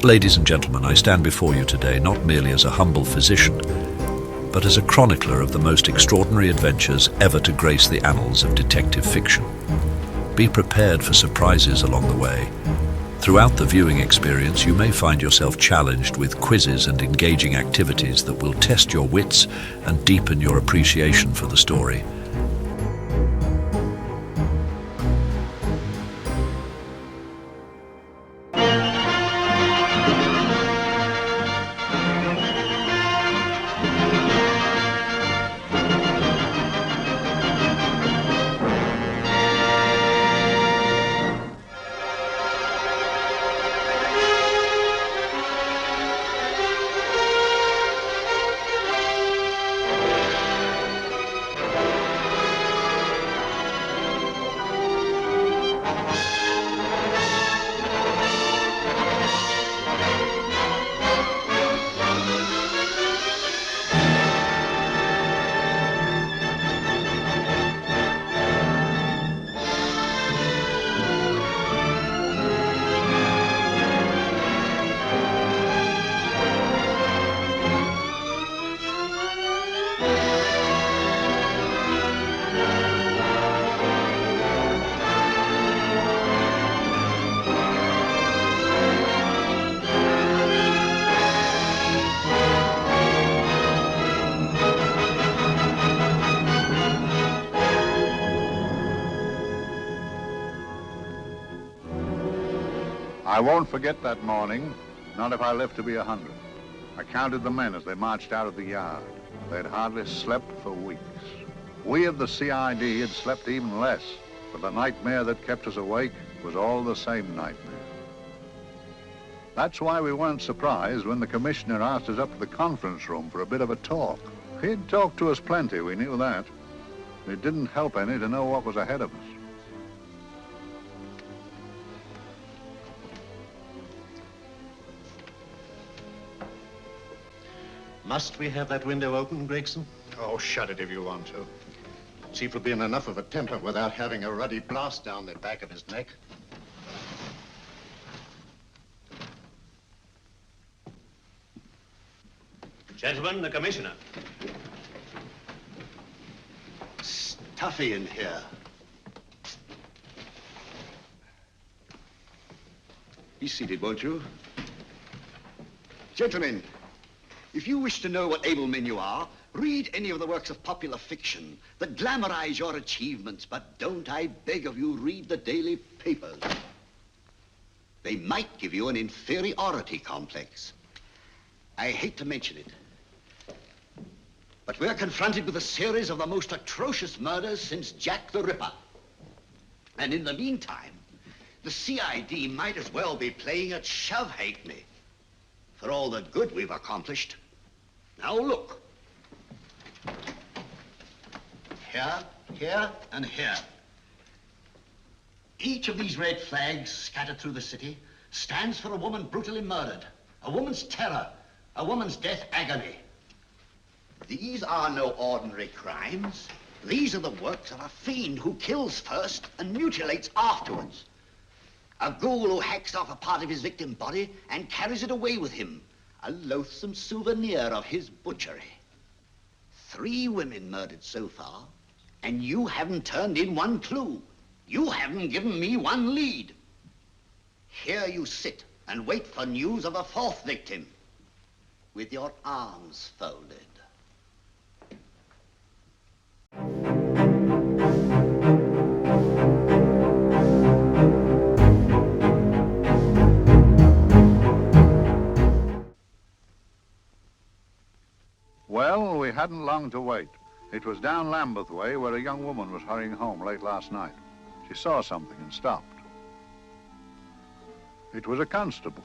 Ladies and gentlemen, I stand before you today not merely as a humble physician, but as a chronicler of the most extraordinary adventures ever to grace the annals of detective fiction. Be prepared for surprises along the way. Throughout the viewing experience, you may find yourself challenged with quizzes and engaging activities that will test your wits and deepen your appreciation for the story. I won't forget that morning, not if I live to be 100. I counted the men as they marched out of the yard. They'd hardly slept for weeks. We of the CID had slept even less, but the nightmare that kept us awake was all the same nightmare. That's why we weren't surprised when the commissioner asked us up to the conference room for a bit of a talk. He'd talked to us plenty, we knew that. It didn't help any to know what was ahead of us. Must we have that window open, Gregson? Oh, shut it if you want to. Chief will be in enough of a temper without having a ruddy blast down the back of his neck. Gentlemen, the commissioner. Stuffy in here. Be seated, won't you? Gentlemen, if you wish to know what able men you are, read any of the works of popular fiction that glamorize your achievements, but don't, I beg of you, read the daily papers. They might give you an inferiority complex. I hate to mention it, but we're confronted with a series of the most atrocious murders since Jack the Ripper. And in the meantime, the CID might as well be playing at shove-hate-me for all the good we've accomplished. Now look. Here, here, and here. Each of these red flags scattered through the city stands for a woman brutally murdered, a woman's terror, a woman's death agony. These are no ordinary crimes. These are the works of a fiend who kills first and mutilates afterwards. A ghoul who hacks off a part of his victim body and carries it away with him, a loathsome souvenir of his butchery. 3 women murdered so far, and you haven't turned in one clue. You haven't given me one lead. Here you sit and wait for news of a 4th victim, with your arms folded. Well, we hadn't long to wait. It was down Lambeth Way where a young woman was hurrying home late last night. She saw something and stopped. It was a constable.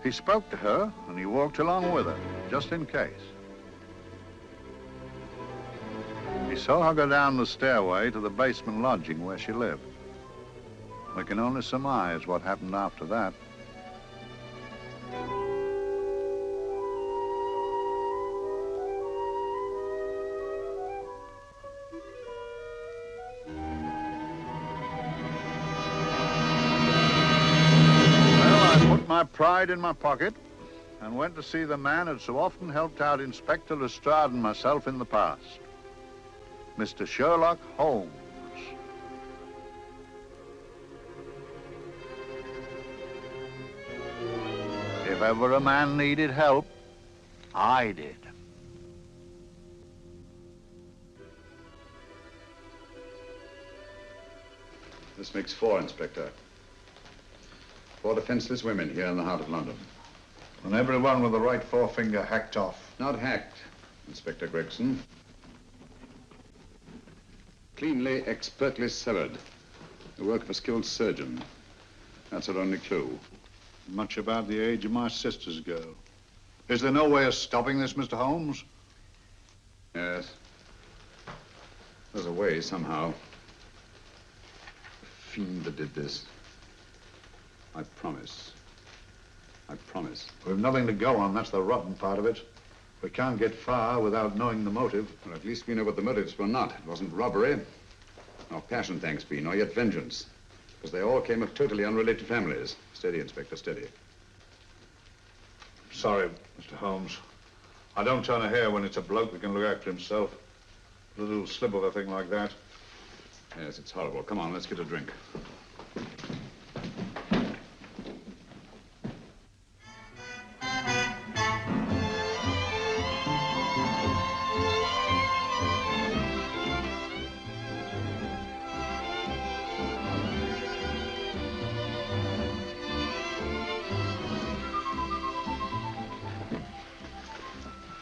He spoke to her and he walked along with her, just in case. He saw her go down the stairway to the basement lodging where she lived. We can only surmise what happened after that. pride in my pocket and went to see the man who'd so often helped out Inspector Lestrade and myself in the past, Mr. Sherlock Holmes. If ever a man needed help, I did. This makes 4, Inspector. 4 defenseless women here in the heart of London. And everyone with the right forefinger hacked off. Not hacked, Inspector Gregson. Cleanly, expertly severed. The work of a skilled surgeon. That's our only clue. Much about the age of my sister's girl. Is there no way of stopping this, Mr. Holmes? Yes. There's a way, somehow. The fiend that did this. I promise. I promise. We've nothing to go on. That's the rotten part of it. We can't get far without knowing the motive. Well, at least we know what the motives were not. It wasn't robbery, nor passion, thanks be, nor yet vengeance. Because they all came of totally unrelated families. Steady, Inspector, steady. Sorry, Mr. Holmes. I don't turn a hair when it's a bloke that can look after himself. A little slip of a thing like that. Yes, it's horrible. Come on, let's get a drink.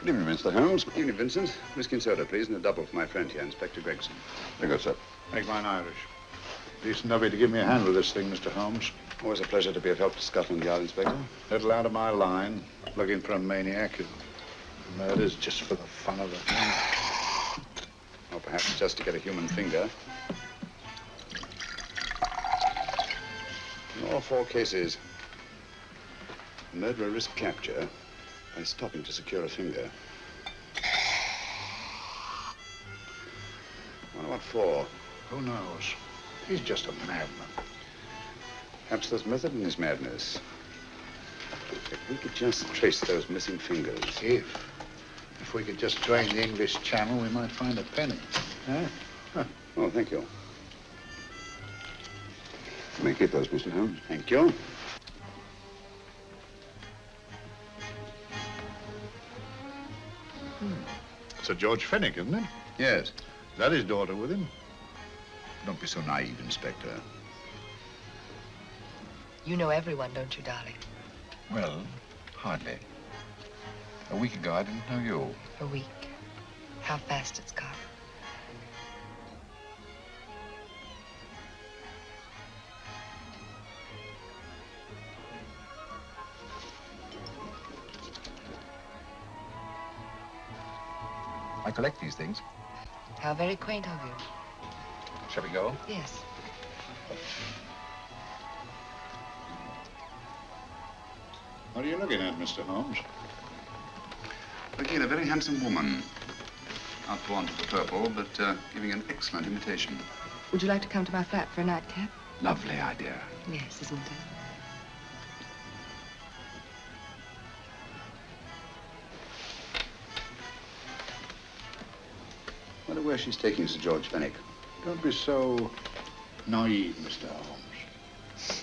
Good evening, Mr. Holmes. Good evening, Vincent. Whiskey and soda, please, and a double for my friend here, Inspector Gregson. Very good, sir. Make mine Irish. Decent of you to give me a hand with this thing, Mr. Holmes. Always a pleasure to be of help to Scotland Yard, Inspector. Little out of my line, looking for a maniac who murders just for the fun of it. Or perhaps just to get a human finger. In all 4 cases, the murderer risked capture by stopping to secure a finger. Wonder what for? Who knows? He's just a madman. Perhaps there's method in his madness. If we could just trace those missing fingers. If we could just drain the English Channel, we might find a penny. Huh? Oh, thank you. You may keep those, Mr. Holmes. Thank you. Sir George Fenwick, isn't it? Yes. Is that his daughter with him? Don't be so naive, Inspector. You know everyone, don't you, darling? Well, hardly. A week ago, I didn't know you. A week. How fast it's gone. I collect these things. How very quaint of you. Shall we go? Yes. What are you looking at, Mr. Holmes? Looking at a very handsome woman. Not fond of the purple, but giving an excellent imitation. Would you like to come to my flat for a nightcap? Lovely idea. Yes, isn't it? Wonder where she's taking Sir George Fenwick. Don't be so naive, Mr. Holmes.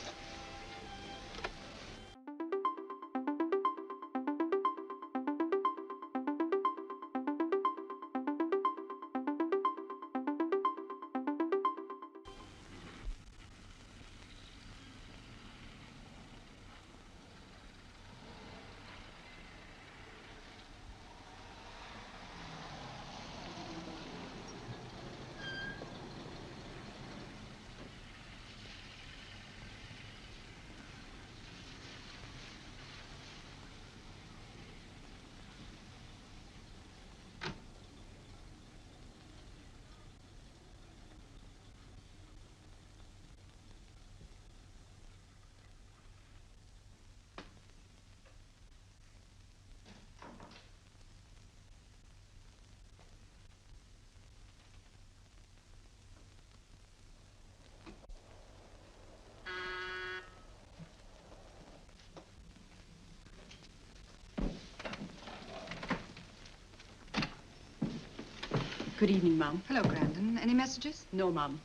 Good evening, Mum. Hello, Grandon. Any messages? No, Mum.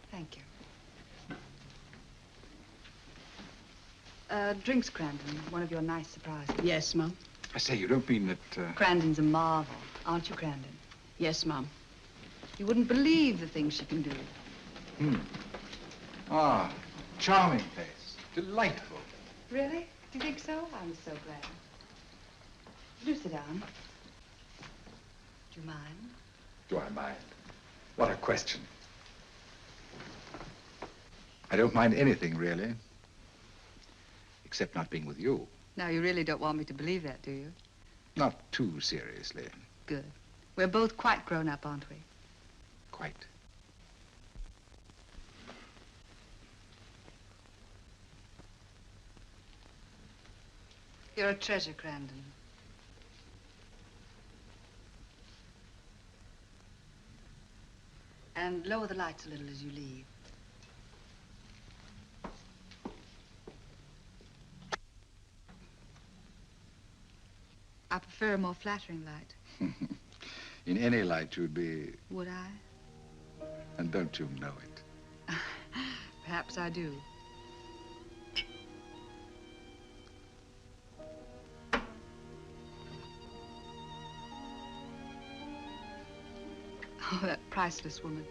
Thank you. Drinks, Grandon. One of your nice surprises. Yes, Mum. I say, you don't mean that, Grandon's a marvel, aren't you, Grandon? Yes, Mum. You wouldn't believe the things she can do. Ah, charming place. Delightful. Really? Do you think so? I'm so glad. Do sit down. Do you mind? Do I mind? What a question. I don't mind anything, really. Except not being with you. Now, you really don't want me to believe that, do you? Not too seriously. Good. We're both quite grown up, aren't we? Quite. You're a treasure, Grandon. And lower the lights a little as you leave. I prefer a more flattering light. In any light, you'd be... Would I? And don't you know it? Perhaps I do. Oh, that priceless woman.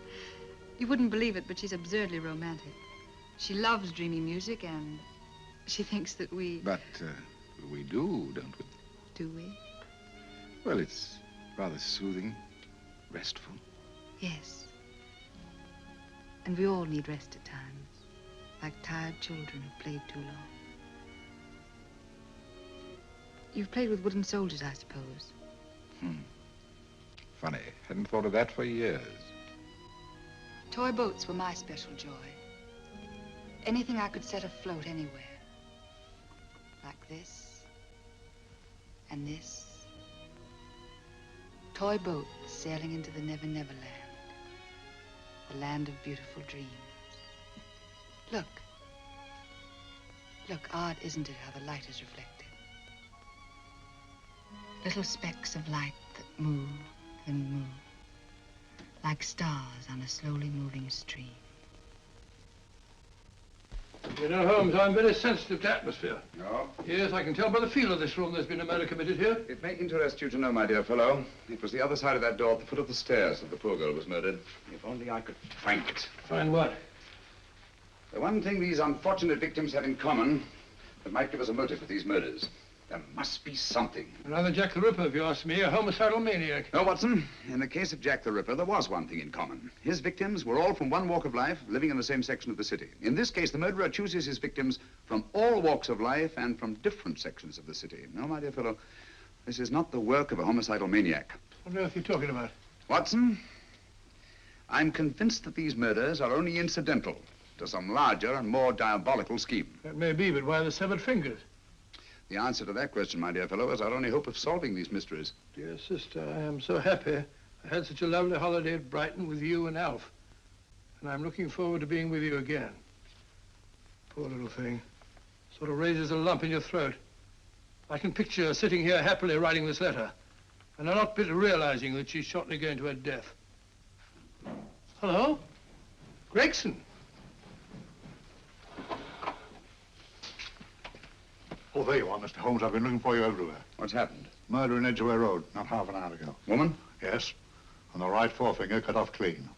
You wouldn't believe it, but she's absurdly romantic. She loves dreamy music, and she thinks that we... But we do, don't we? Do we? Well, it's rather soothing, restful. Yes. And we all need rest at times, like tired children who've played too long. You've played with wooden soldiers, I suppose. Funny. Hadn't thought of that for years. Toy boats were my special joy. Anything I could set afloat anywhere. Like this. And this. Toy boats sailing into the Never Never Land. The land of beautiful dreams. Look. Look, odd, isn't it, how the light is reflected? Little specks of light that move and move. Like stars on a slowly moving stream. You know, Holmes, I'm very sensitive to atmosphere. No? Yes, I can tell by the feel of this room there's been a murder committed here. It may interest you to know, my dear fellow, it was the other side of that door at the foot of the stairs that the poor girl was murdered. If only I could find it. Find what? The one thing these unfortunate victims have in common that might give us a motive for these murders. There must be something. Another Jack the Ripper, if you ask me, a homicidal maniac. No, Watson. In the case of Jack the Ripper, there was one thing in common. His victims were all from one walk of life, living in the same section of the city. In this case, the murderer chooses his victims from all walks of life and from different sections of the city. No, my dear fellow, this is not the work of a homicidal maniac. What on earth are you talking about? Watson, I'm convinced that these murders are only incidental to some larger and more diabolical scheme. That may be, but why the severed fingers? The answer to that question, my dear fellow, is our only hope of solving these mysteries. Dear sister, I am so happy. I had such a lovely holiday at Brighton with you and Alf. And I'm looking forward to being with you again. Poor little thing. Sort of raises a lump in your throat. I can picture her sitting here happily writing this letter. And I'm not bit realizing that she's shortly going to her death. Hello? Gregson. Oh, there you are, Mr. Holmes. I've been looking for you everywhere. What's happened? Murder in Edgware Road, not half an hour ago. Woman? Yes, and the right forefinger cut off clean.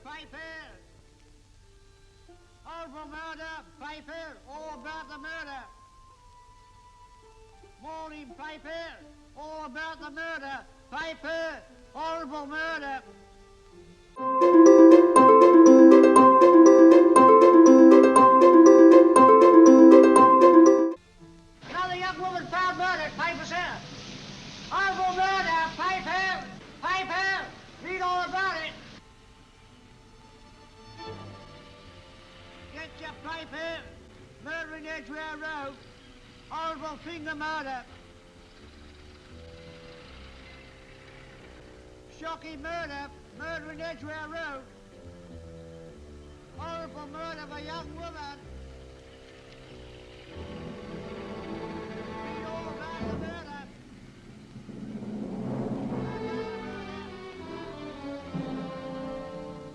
Papers! All for murder, papers, all about the murder. Morning paper, all about the murder. Paper, horrible murder. Another young woman found murdered. Paper, sir. Horrible murder. Paper, paper. Read all about it. Get your paper. Murder in Edgware Road. Horrible finger murder. Shocking murder. Murder in Edgware Road. Horrible murder of a young woman. Read all about the murder.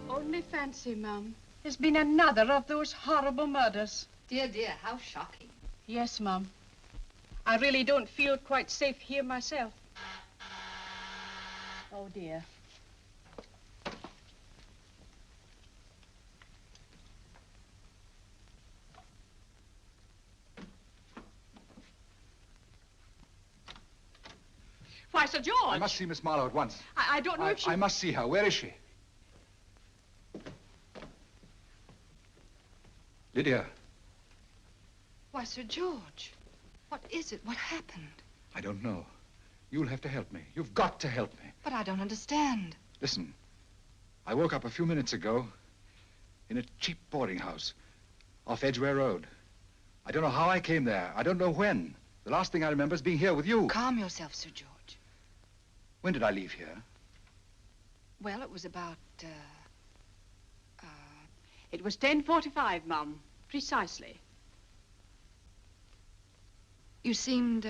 Only fancy, Mum. There's been another of those horrible murders. Dear, dear, how shocking. Yes, Mum. I really don't feel quite safe here myself. Oh, dear. Why, Sir George! I must see Miss Marlowe at once. I don't know if she... I must see her. Where is she? Lydia. Why, Sir George, what is it? What happened? I don't know. You'll have to help me. You've got to help me. But I don't understand. Listen, I woke up a few minutes ago in a cheap boarding house off Edgware Road. I don't know how I came there. I don't know when. The last thing I remember is being here with you. Calm yourself, Sir George. When did I leave here? Well, it was about, It was 10:45, Mum. Precisely. You seemed,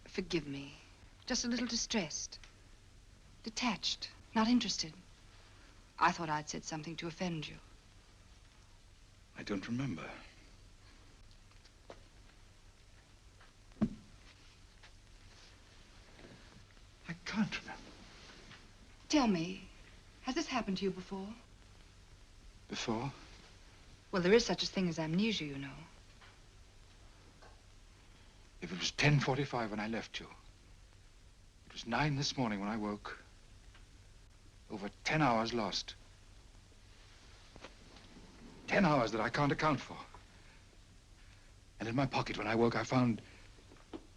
forgive me, just a little distressed. Detached, not interested. I thought I'd said something to offend you. I don't remember. I can't remember. Tell me, has this happened to you before? Before? Well, there is such a thing as amnesia, you know. If it was 10:45 when I left you, it was 9 this morning when I woke. Over 10 hours lost. 10 hours that I can't account for. And in my pocket when I woke, I found...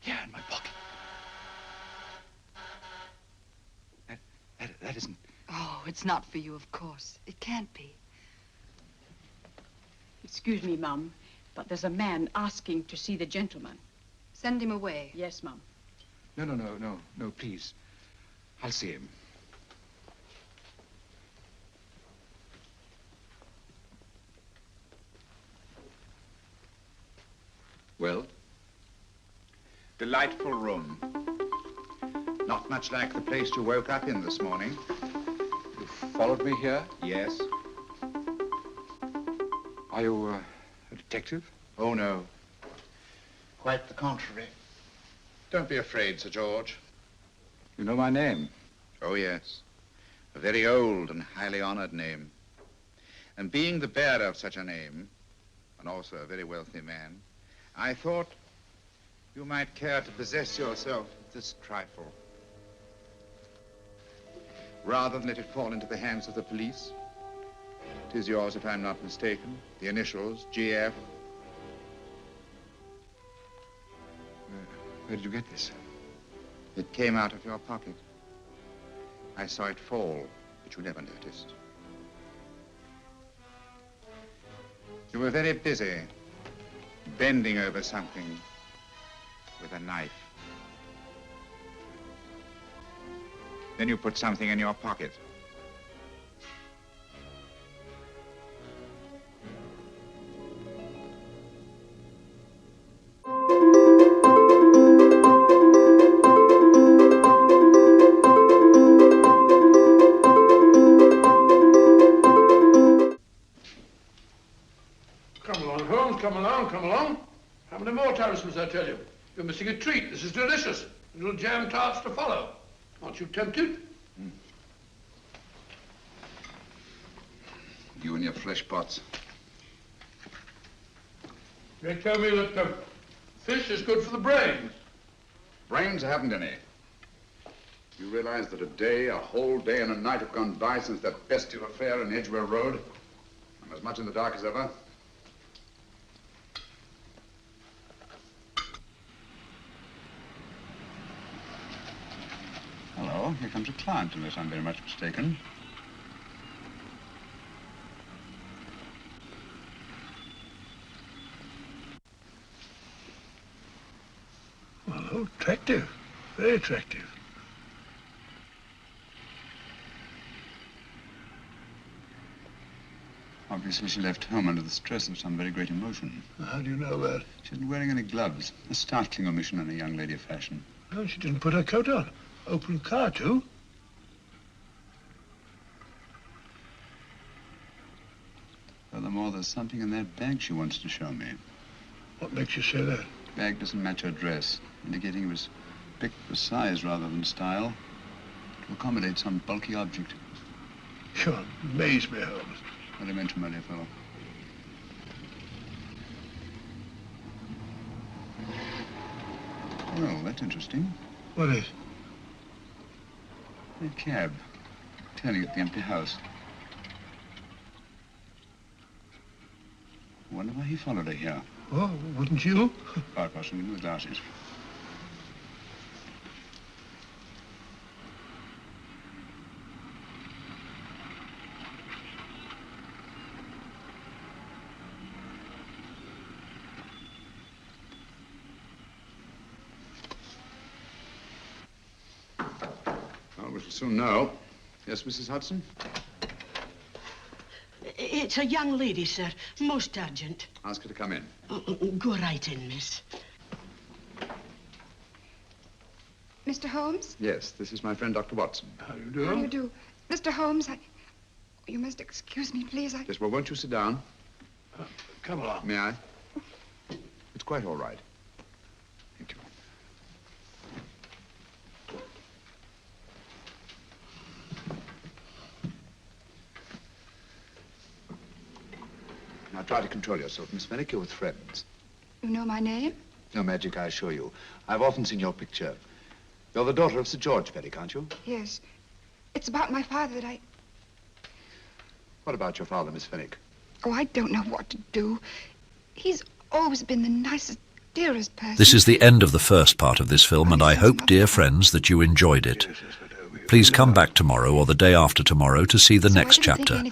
Yeah, in my pocket. That isn't... Oh, it's not for you, of course. It can't be. Excuse me, Mum, but there's a man asking to see the gentleman. Send him away. Yes, Mum. No, please. I'll see him. Well? Delightful room. Not much like the place you woke up in this morning. You followed me here? Yes. Are you a detective? Oh, no. Quite the contrary. Don't be afraid, Sir George. You know my name? Oh, yes. A very old and highly honored name. And being the bearer of such a name, and also a very wealthy man, I thought you might care to possess yourself of this trifle. Rather than let it fall into the hands of the police. It is yours, if I'm not mistaken. The initials, GF. Where did you get this? It came out of your pocket. I saw it fall, but you never noticed. You were very busy, bending over something with a knife. Then you put something in your pocket. Come along, Holmes, come along, come along. How many more times must I tell you? You're missing a treat. This is delicious. Little jam tarts to follow. Aren't you tempted? You and your flesh pots. They tell me that fish is good for the brain. Brains, I haven't any. You realize that a whole day and a night have gone by since that bestial affair in Edgware Road? I'm as much in the dark as ever. Hello, here comes a client, unless I'm very much mistaken. Well, attractive. Very attractive. Obviously, she left home under the stress of some very great emotion. How do you know that? She isn't wearing any gloves. A startling omission in a young lady of fashion. Oh, she didn't put her coat on. Open the car, too. Furthermore, there's something in that bag she wants to show me. What makes you say that? The bag doesn't match her dress, indicating it was picked for size rather than style, to accommodate some bulky object. You amaze me, Holmes. What do you mention, my dear fellow? Well, that's interesting. What is? A cab, turning at the empty house. I wonder why he followed her here. Oh, wouldn't you? Quite possibly, with the glasses. Well, we shall soon know. Yes, Mrs. Hudson? It's a young lady, sir. Most urgent. Ask her to come in. Go right in, miss. Mr. Holmes? Yes, this is my friend, Dr. Watson. How do you do? How do you do? Mr. Holmes, you must excuse me, please. Yes, well, won't you sit down? Come along. May I? It's quite all right. Thank you. Now, try to control yourself, Miss Fenwick. You're with friends. You know my name? No magic, I assure you. I've often seen your picture. You're the daughter of Sir George Fenwick, aren't you? Yes. It's about my father that What about your father, Miss Fenwick? Oh, I don't know what to do. He's always been the nicest, dearest person. This is the end of the first part of this film, and I hope, dear friends, that you enjoyed it. Please come back tomorrow or the day after tomorrow to see the next chapter.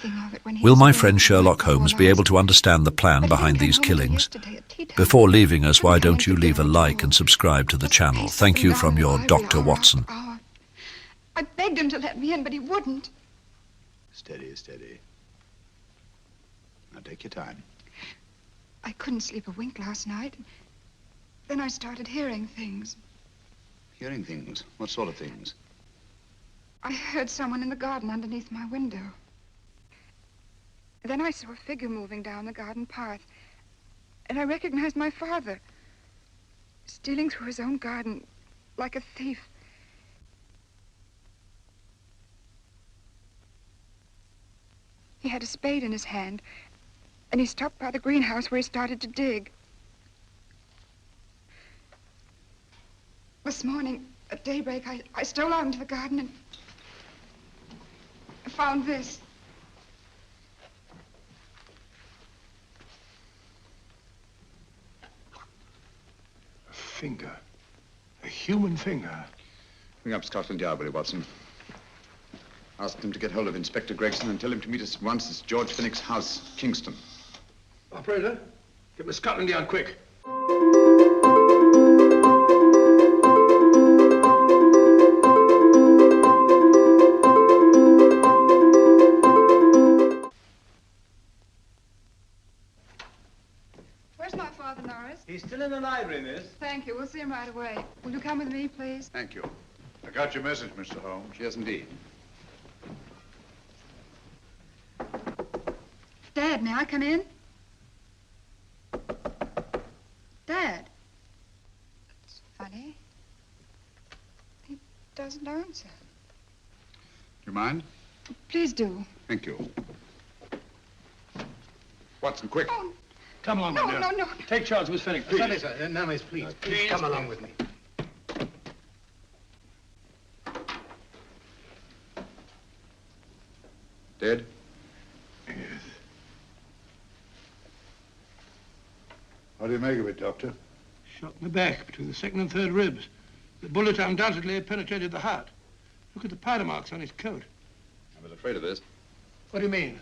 Will my friend Sherlock Holmes be able to understand the plan behind these killings? Before leaving us, why don't you leave a like and subscribe to the channel? Thank you from your Dr. Watson. I begged him to let me in, but he wouldn't. Steady, steady. Now, take your time. I couldn't sleep a wink last night. Then I started hearing things. Hearing things? What sort of things? I heard someone in the garden underneath my window. Then I saw a figure moving down the garden path, and I recognized my father, stealing through his own garden like a thief. He had a spade in his hand, and he stopped by the greenhouse where he started to dig. This morning, at daybreak, I stole out into the garden and I found this. A finger. A human finger. Bring up Scotland Yard, will you, Watson? Ask them to get hold of Inspector Gregson and tell him to meet us at once at George Fenwick's house, Kingston. Operator, get me Scotland Yard quick. Where's my father, Norris? He's still in the library, miss. Thank you. We'll see him right away. Will you come with me, please? Thank you. I got your message, Mr. Holmes. Yes, indeed. Dad, may I come in? Dad. It's funny. He doesn't answer. Do you mind? Please do. Thank you. Watson, quick. Oh, Come along, my dear. no. Take charge, Miss Fenwick, please. Sorry, sir. Now, miss, please. Please come along with me. What do you make of it, Doctor? Shot in the back, between the second and third ribs. The bullet undoubtedly penetrated the heart. Look at the powder marks on his coat. I was afraid of this. What do you mean?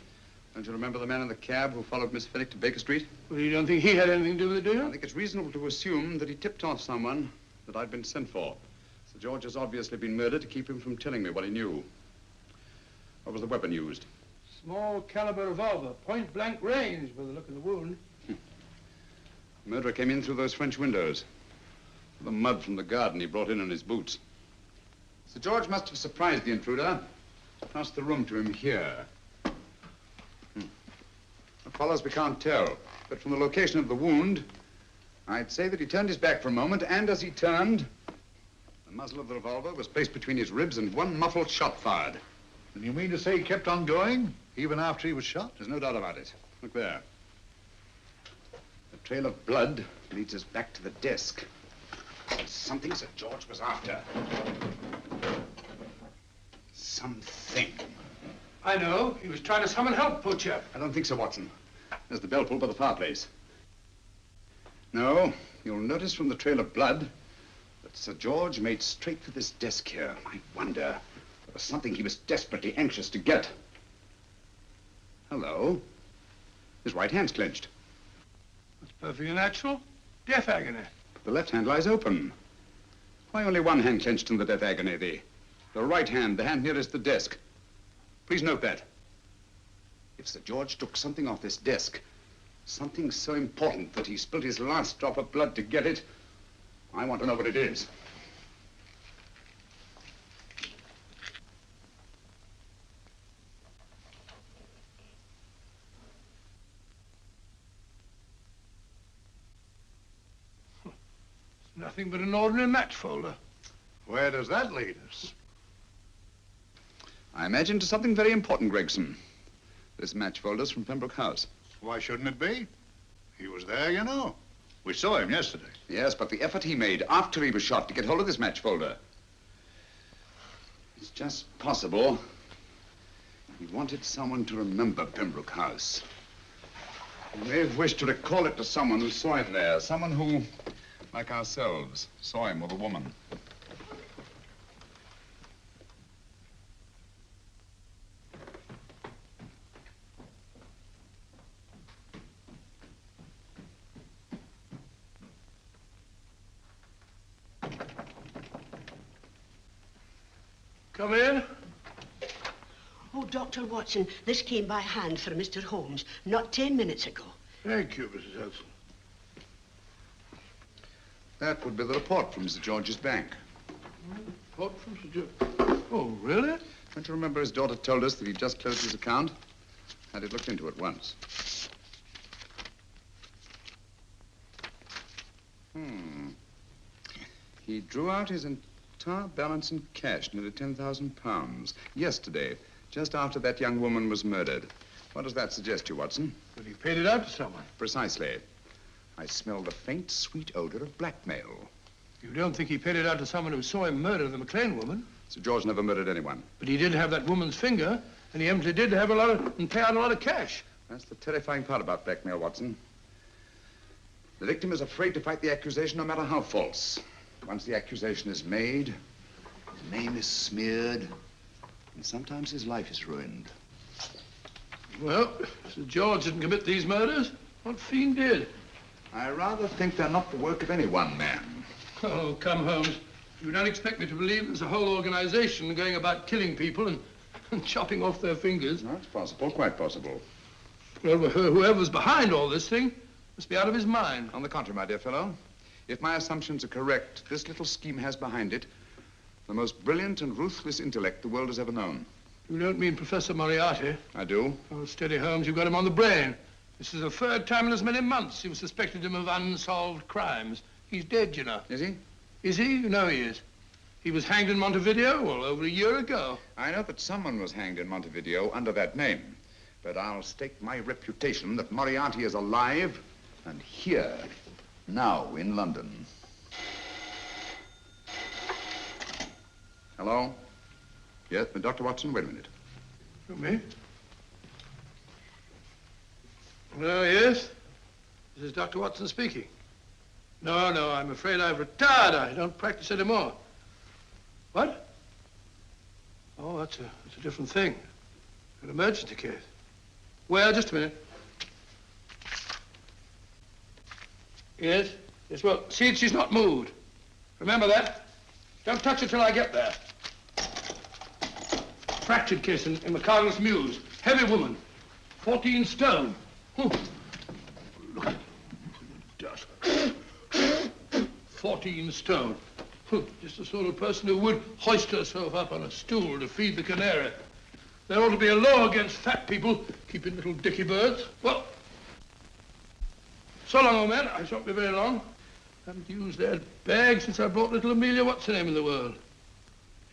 Don't you remember the man in the cab who followed Miss Fenwick to Baker Street? Well, you don't think he had anything to do with it, do you? I think it's reasonable to assume that he tipped off someone that I'd been sent for. Sir George has obviously been murdered to keep him from telling me what he knew. What was the weapon used? Small caliber revolver, point blank range by the look of the wound. The murderer came in through those French windows. The mud from the garden he brought in his boots. Sir George must have surprised the intruder. Passed the room to him here. What follows we can't tell. But from the location of the wound, I'd say that he turned his back for a moment, and as he turned, the muzzle of the revolver was placed between his ribs and one muffled shot fired. And you mean to say he kept on going, even after he was shot? There's no doubt about it. Look there. The trail of blood leads us back to the desk. There's something Sir George was after. Something. I know. He was trying to summon help, poor chap. I don't think so, Watson. There's the bell pull by the fireplace. No, you'll notice from the trail of blood that Sir George made straight for this desk here. I wonder, there was something he was desperately anxious to get. Hello. His right hand's clenched. That's perfectly natural. Death agony. The left hand lies open. Why only one hand clenched in the death agony? The right hand, the hand nearest the desk. Please note that. If Sir George took something off this desk, something so important that he spilled his last drop of blood to get it, I want to know what it is. Nothing but an ordinary match folder. Where does that lead us? I imagine to something very important, Gregson. This match folder's from Pembroke House. Why shouldn't it be? He was there, you know. We saw him yesterday. Yes, but the effort he made after he was shot to get hold of this match folder. It's just possible he wanted someone to remember Pembroke House. He may have wished to recall it to someone who saw him there. Someone who, like ourselves, saw him with a woman. Come in. Oh, Dr. Watson, this came by hand for Mr. Holmes not 10 minutes ago. Thank you, Mrs. Hudson. That would be the report from Mr. George's bank. Report from Sir George. Oh, really? Don't you remember his daughter told us that he'd just closed his account? Had it looked into at once. He drew out his entire balance in cash, nearly £10,000, yesterday, just after that young woman was murdered. What does that suggest you, Watson? But he paid it out to someone. Precisely. I smell the faint, sweet odor of blackmail. You don't think he paid it out to someone who saw him murder the McLean woman? Sir George never murdered anyone. But he did have that woman's finger, and he evidently did have and pay out a lot of cash. That's the terrifying part about blackmail, Watson. The victim is afraid to fight the accusation, no matter how false. Once the accusation is made, his name is smeared, and sometimes his life is ruined. Well, Sir George didn't commit these murders. What fiend did? I rather think they're not the work of any one man. Oh, come, Holmes. You don't expect me to believe there's a whole organization going about killing people and chopping off their fingers. No, it's possible, quite possible. Well, whoever's behind all this thing must be out of his mind. On the contrary, my dear fellow, if my assumptions are correct, this little scheme has behind it the most brilliant and ruthless intellect the world has ever known. You don't mean Professor Moriarty? I do. Oh, steady, Holmes. You've got him on the brain. This is the third time in as many months you've suspected him of unsolved crimes. He's dead, you know. Is he? Is he? You know he is. He was hanged in Montevideo, well, over a year ago. I know that someone was hanged in Montevideo under that name. But I'll stake my reputation that Moriarty is alive and here, now in London. Hello? Yes, but Dr. Watson, wait a minute. Me? Well, yes. This is Dr. Watson speaking. No, no, I'm afraid I've retired. I don't practice anymore. What? Oh, that's a different thing. An emergency case. Well, just a minute. Yes? Yes, well, see that she's not moved. Remember that? Don't touch her till I get there. Fractured case in McCardle's Mews. Heavy woman. 14 stone. Look at dust. 14 stone. Just the sort of person who would hoist herself up on a stool to feed the canary. There ought to be a law against fat people keeping little dicky birds. Well, so long, old man. I shan't be very long. Haven't used that bag since I brought little Amelia, what's her name in the world?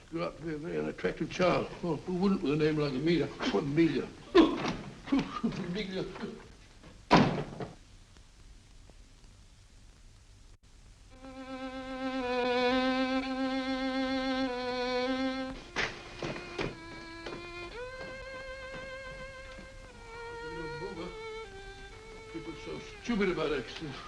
She grew up to be a very unattractive child. Well, who wouldn't with a name like Amelia? Amelia. Amelia. People so stupid about accidents.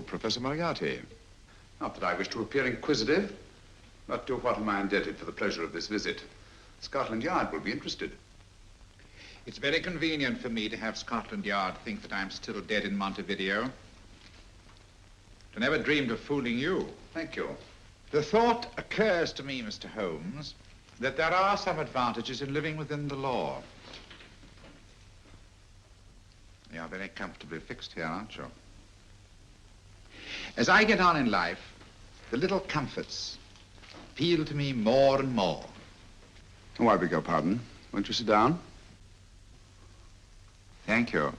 Professor Moriarty. Not that I wish to appear inquisitive, but to what am I indebted for the pleasure of this visit? Scotland Yard will be interested. It's very convenient for me to have Scotland Yard think that I'm still dead in Montevideo. I never dreamed of fooling you. Thank you. The thought occurs to me, Mr. Holmes, that there are some advantages in living within the law. You're very comfortably fixed here, aren't you? As I get on in life, the little comforts appeal to me more and more. Oh, I beg your pardon. Won't you sit down? Thank you.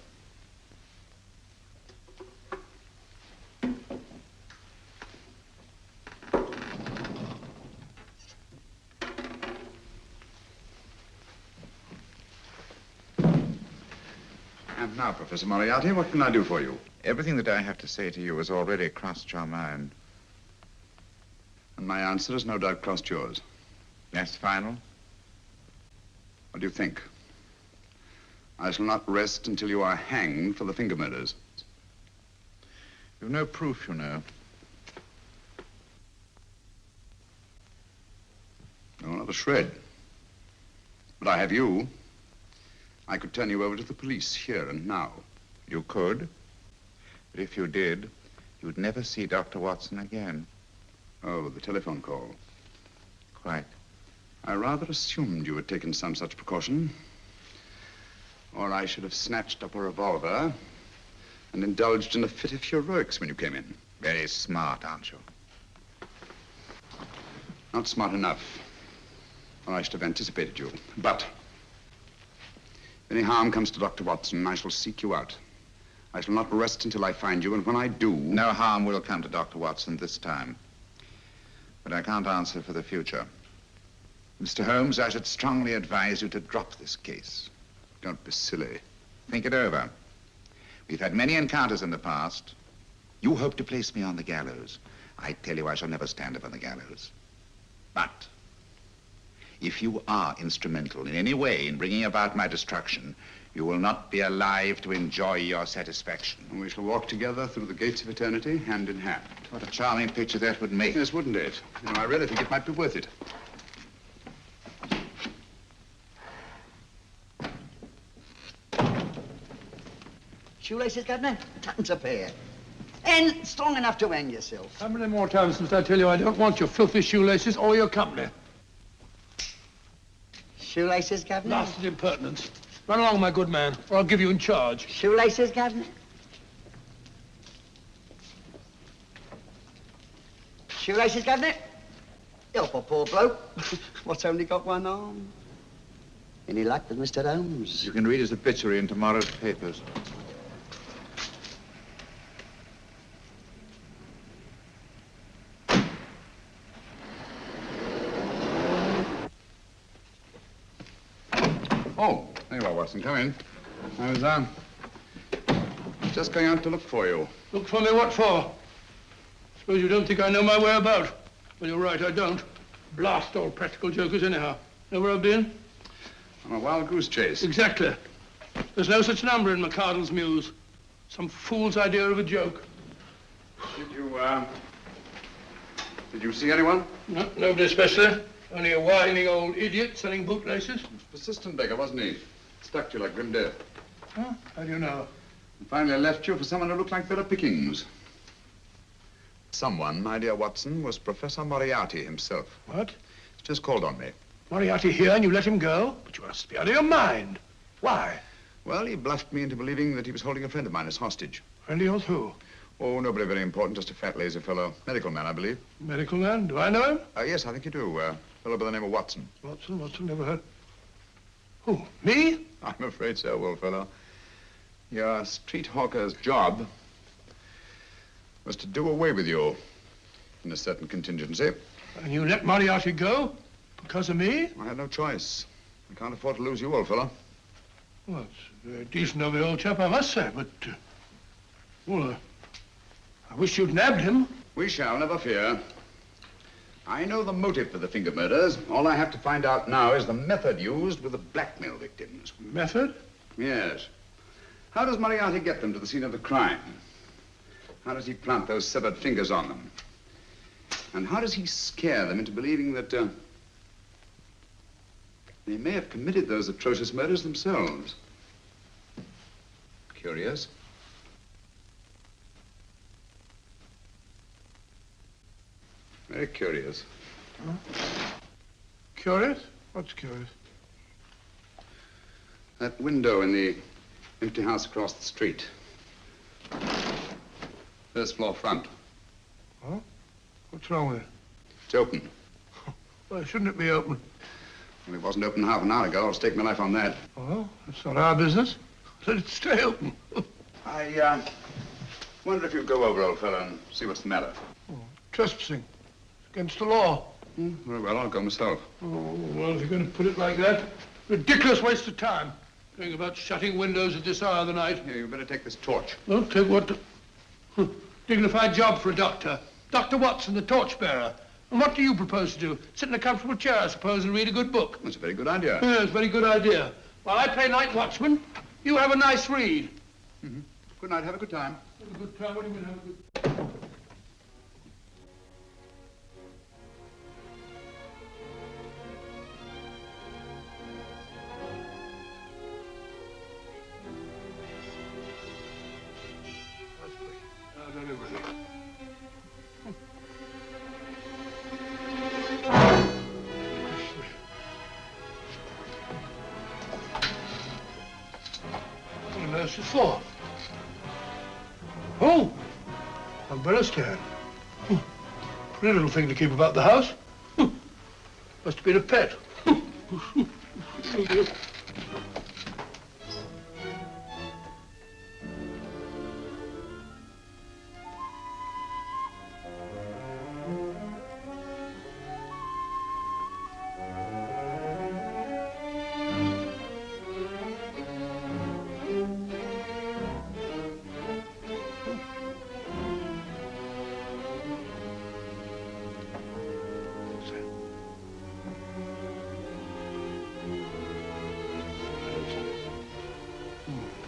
And now, Professor Moriarty, what can I do for you? Everything that I have to say to you has already crossed your mind. And my answer has no doubt crossed yours. That's final? What do you think? I shall not rest until you are hanged for the finger murders. You've no proof, you know. No, not a shred. But I have you. I could turn you over to the police here and now. You could? But if you did, you'd never see Dr. Watson again. Oh, the telephone call. Quite. I rather assumed you had taken some such precaution. Or I should have snatched up a revolver and indulged in a fit of heroics when you came in. Very smart, aren't you? Not smart enough. Or I should have anticipated you. But if any harm comes to Dr. Watson, I shall seek you out. I shall not rest until I find you, and when I do... No harm will come to Dr. Watson this time. But I can't answer for the future. Mr. Holmes, I should strongly advise you to drop this case. Don't be silly. Think it over. We've had many encounters in the past. You hope to place me on the gallows. I tell you I shall never stand up on the gallows. But if you are instrumental in any way in bringing about my destruction, You will not be alive to enjoy your satisfaction. And we shall walk together through the gates of eternity, hand in hand. What a charming picture that would make. Yes, wouldn't it? You know, I really think it might be worth it. Shoelaces, Governor? Tuppence a pair. And strong enough to hang yourself. How many more times must I tell you I don't want your filthy shoelaces or your company? Shoelaces, Governor? Blasted impertinence. Run along, my good man, or I'll give you in charge. Shoelaces, Governor? Shoelaces, Governor? Help a poor bloke. What's only got one arm? Any luck with Mr. Holmes? You can read his obituary in tomorrow's papers. Oh, there you are, Watson. Come in. I was, just going out to look for you. Look for me what for? Suppose you don't think I know my way about. Well, you're right, I don't. Blast all practical jokers anyhow. Know where I've been? On a wild goose chase. Exactly. There's no such number in McCardle's Muse. Some fool's idea of a joke. Did you see anyone? No, nobody especially. Only a whining old idiot selling bootlaces. Persistent beggar, wasn't he? Stuck to you like grim death. Huh? How do you know? And finally left you for someone who looked like better pickings. Someone, my dear Watson, was Professor Moriarty himself. What? He's just called on me. Moriarty here and you let him go? But you must be out of your mind. Why? Well, he bluffed me into believing that he was holding a friend of mine as hostage. Friend of yours who? Oh, nobody very important, just a fat, lazy fellow. Medical man, I believe. Medical man? Do I know him? Yes, I think you do. A fellow by the name of Watson. Watson, never heard. Who, me? I'm afraid so, old fellow. Your street hawker's job was to do away with you in a certain contingency. And you let Moriarty go? Because of me? I had no choice. I can't afford to lose you, old fellow. Well, it's very decent of the old chap, I must say, but, I wish you'd nabbed him. We shall, never fear. I know the motive for the finger murders. All I have to find out now is the method used with the blackmail victims. Method? Yes. How does Moriarty get them to the scene of the crime? How does he plant those severed fingers on them? And how does he scare them into believing that, they may have committed those atrocious murders themselves? Curious. Very curious. Huh? Curious? What's curious? That window in the empty house across the street. First floor front. Huh? What's wrong with it? It's open. Why shouldn't it be open? Well, it wasn't open half an hour ago. I'll stake my life on that. Oh, that's not our business. Let it stay open. I wonder if you'd go over, old fellow, and see what's the matter. Oh, trespassing. Against the law. Very well, I'll go myself. Oh, well, if you're going to put it like that, ridiculous waste of time. Going about shutting windows at this hour of the night. Here, you better take this torch. Well, take what? Dignified job for a doctor. Dr. Watson, the torchbearer. And what do you propose to do? Sit in a comfortable chair, I suppose, and read a good book? That's a very good idea. Yes, a very good idea. While I play night watchman, you have a nice read. Mm-hmm. Good night. Have a good time. Have a good time? What do you mean, have a good... What on for? Oh, umbrella stand. Pretty little thing to keep about the house. Must have been a pet. Oh, dear.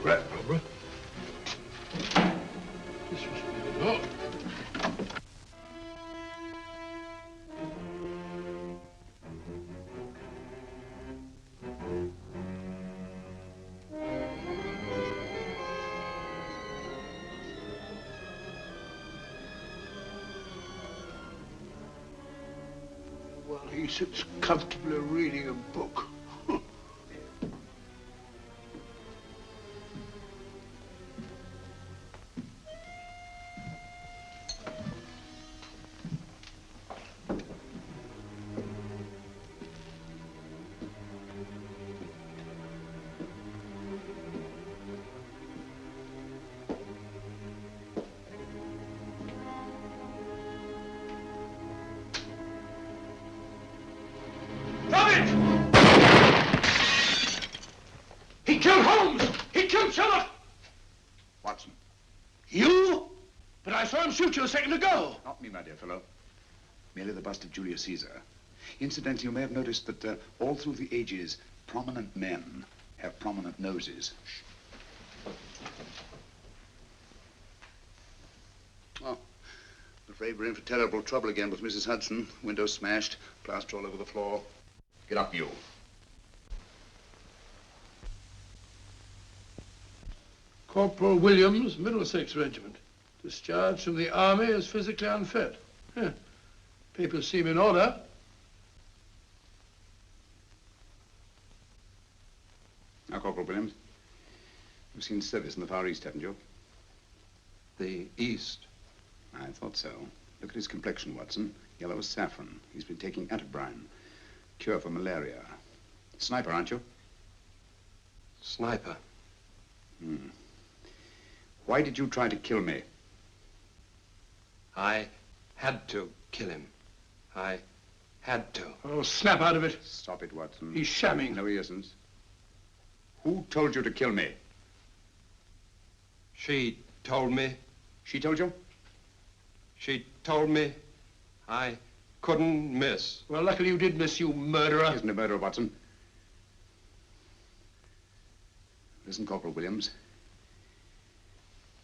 Right, Barbara. This was the door. Well, he sits comfortably reading a book. He killed Holmes! He killed Sherlock! Watson. You? But I saw him shoot you a second ago. Not me, my dear fellow. Merely the bust of Julius Caesar. Incidentally, you may have noticed that all through the ages, prominent men have prominent noses. Oh, I'm afraid we're in for terrible trouble again with Mrs. Hudson. Window smashed, plaster all over the floor. Get up, you. Corporal Williams, Middlesex Regiment. Discharged from the army as physically unfit. Huh. Papers seem in order. Now, Corporal Williams, you've seen service in the Far East, haven't you? The East? I thought so. Look at his complexion, Watson. Yellow as saffron. He's been taking antibrine. Cure for malaria. Sniper, aren't you? Sniper. Hmm. Why did you try to kill me? I had to kill him. I had to. Oh, snap out of it. Stop it, Watson. He's shamming. No, he isn't. Who told you to kill me? She told me. She told you? She told me I couldn't miss. Well, luckily you did miss, you murderer. He isn't a murderer, Watson. Listen, Corporal Williams.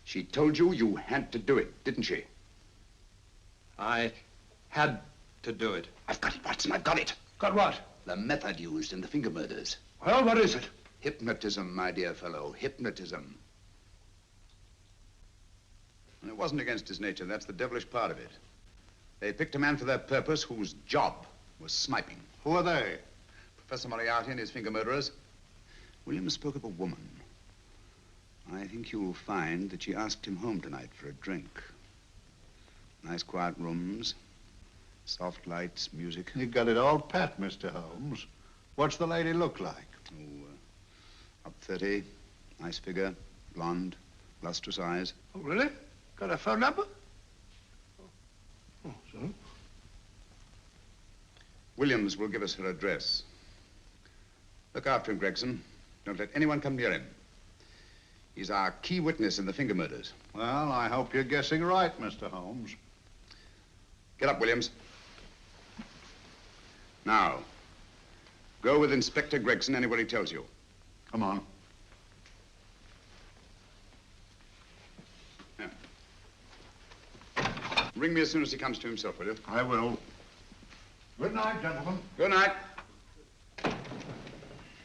She told you you had to do it, didn't she? I had to do it. I've got it, Watson, I've got it. Got what? The method used in the finger murders. Well, what is it? Hypnotism, my dear fellow, hypnotism. And it wasn't against his nature, that's the devilish part of it. They picked a man for their purpose whose job was sniping. Who are they? Professor Moriarty and his finger murderers. Williams spoke of a woman. I think you'll find that she asked him home tonight for a drink. Nice quiet rooms, soft lights, music. You got it all pat, Mr. Holmes. What's the lady look like? Oh, up 30, nice figure, blonde, lustrous eyes. Oh, really? Got a phone number? Oh, so? Williams will give us her address. Look after him, Gregson. Don't let anyone come near him. He's our key witness in the finger murders. Well, I hope you're guessing right, Mr. Holmes. Get up, Williams. Now, go with Inspector Gregson anywhere he tells you. Come on. Yeah. Ring me as soon as he comes to himself, will you? I will. Good night, gentlemen. Good night.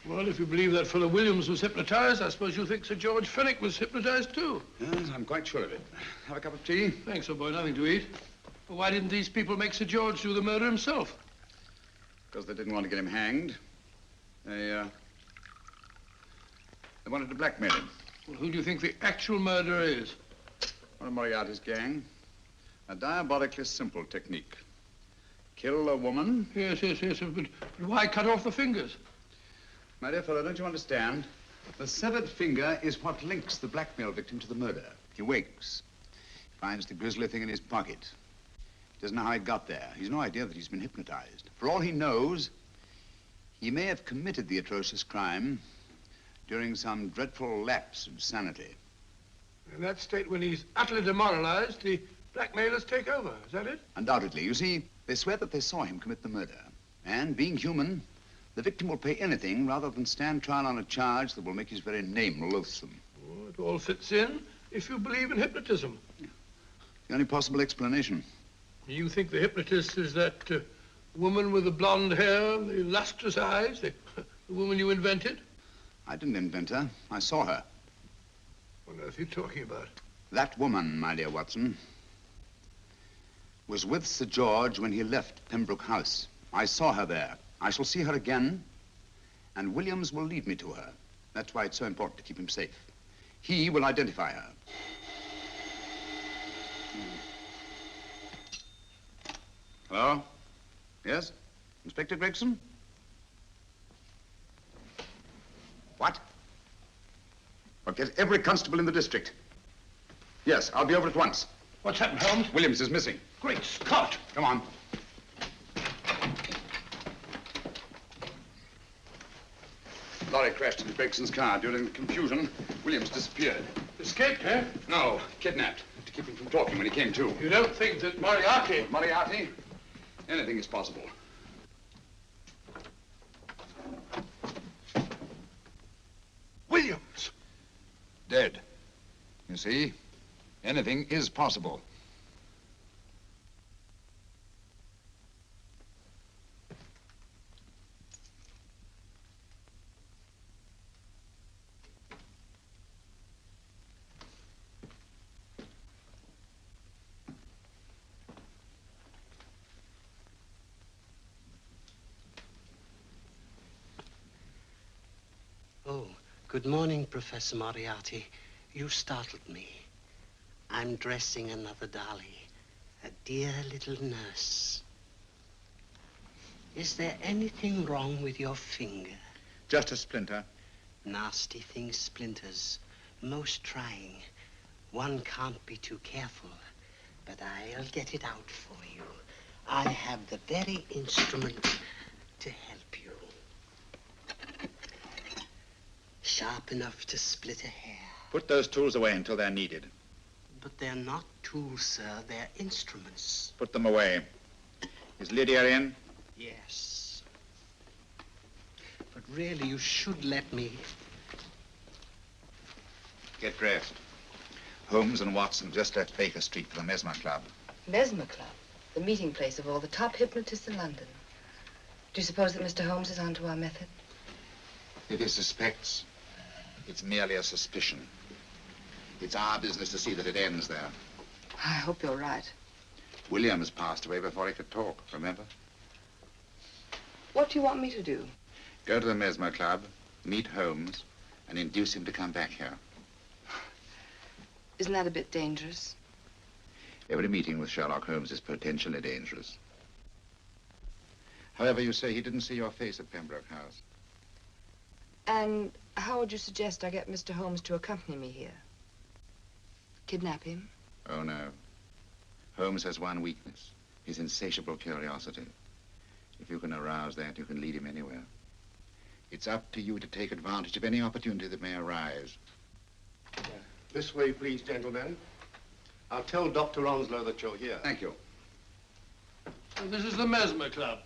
Well, if you believe that fellow Williams was hypnotized, I suppose you think Sir George Fenwick was hypnotized too. Yes, I'm quite sure of it. Have a cup of tea? Thanks, old boy. Nothing to eat. Well, why didn't these people make Sir George do the murder himself? Because they didn't want to get him hanged. They wanted to blackmail him. Well, who do you think the actual murderer is? One of Moriarty's gang. A diabolically simple technique. Kill a woman. Yes, but why cut off the fingers? My dear fellow, don't you understand? The severed finger is what links the blackmail victim to the murder. He wakes, finds the grisly thing in his pocket. He doesn't know how it got there. He's no idea that he's been hypnotized. For all he knows, he may have committed the atrocious crime during some dreadful lapse of sanity. In that state, when he's utterly demoralized, the blackmailers take over. Is that it? Undoubtedly. You see, they swear that they saw him commit the murder. And being human, the victim will pay anything rather than stand trial on a charge that will make his very name loathsome. It all fits in if you believe in hypnotism. The only possible explanation. You think the hypnotist is that woman with the blonde hair and the lustrous eyes, the woman you invented? I didn't invent her. I saw her. What on earth are you talking about? That woman, my dear Watson, was with Sir George when he left Pembroke House. I saw her there. I shall see her again, and Williams will lead me to her. That's why it's so important to keep him safe. He will identify her. Hello? Yes? Inspector Gregson? What? Well, get every constable in the district. Yes, I'll be over at once. What's happened, Holmes? Williams is missing. Great Scott! Come on. Lorry crashed into Gregson's car. During the confusion, Williams disappeared. Escaped, eh? No, kidnapped. To keep him from talking when he came to. You don't think that Moriarty... Moriarty? Anything is possible. Williams! Dead. You see? Anything is possible. Oh, good morning, Professor Moriarty. You startled me. I'm dressing another dolly, a dear little nurse. Is there anything wrong with your finger? Just a splinter. Nasty thing, splinters. Most trying. One can't be too careful, but I'll get it out for you. I have the very instrument to help you. Sharp enough to split a hair. Put those tools away until they're needed. But they're not tools, sir. They're instruments. Put them away. Is Lydia in? Yes. But really, you should let me. Get dressed. Holmes and Watson just left Baker Street for the Mesmer Club. Mesmer Club, the meeting place of all the top hypnotists in London. Do you suppose that Mr. Holmes is onto our method? If he suspects, it's merely a suspicion. It's our business to see that it ends there. I hope you're right. Williams passed away before he could talk, remember? What do you want me to do? Go to the Mesmer Club, meet Holmes, and induce him to come back here. Isn't that a bit dangerous? Every meeting with Sherlock Holmes is potentially dangerous. However, you say he didn't see your face at Pembroke House. And how would you suggest I get Mr. Holmes to accompany me here? Kidnap him? Oh, no. Holmes has one weakness, his insatiable curiosity. If you can arouse that, you can lead him anywhere. It's up to you to take advantage of any opportunity that may arise. This way, please, gentlemen. I'll tell Dr. Onslow that you're here. Thank you. So this is the Mesmer Club.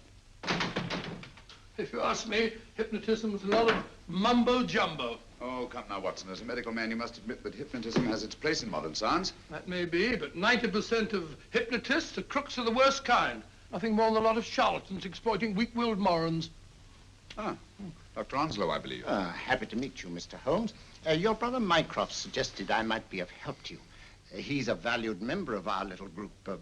If you ask me, hypnotism is a lot of mumbo-jumbo. Oh, come now, Watson. As a medical man, you must admit that hypnotism has its place in modern science. That may be, but 90% of hypnotists are crooks of the worst kind. Nothing more than a lot of charlatans exploiting weak-willed morons. Ah, Dr. Onslow, I believe. Happy to meet you, Mr. Holmes. Your brother Mycroft suggested I might be of help to you. He's a valued member of our little group of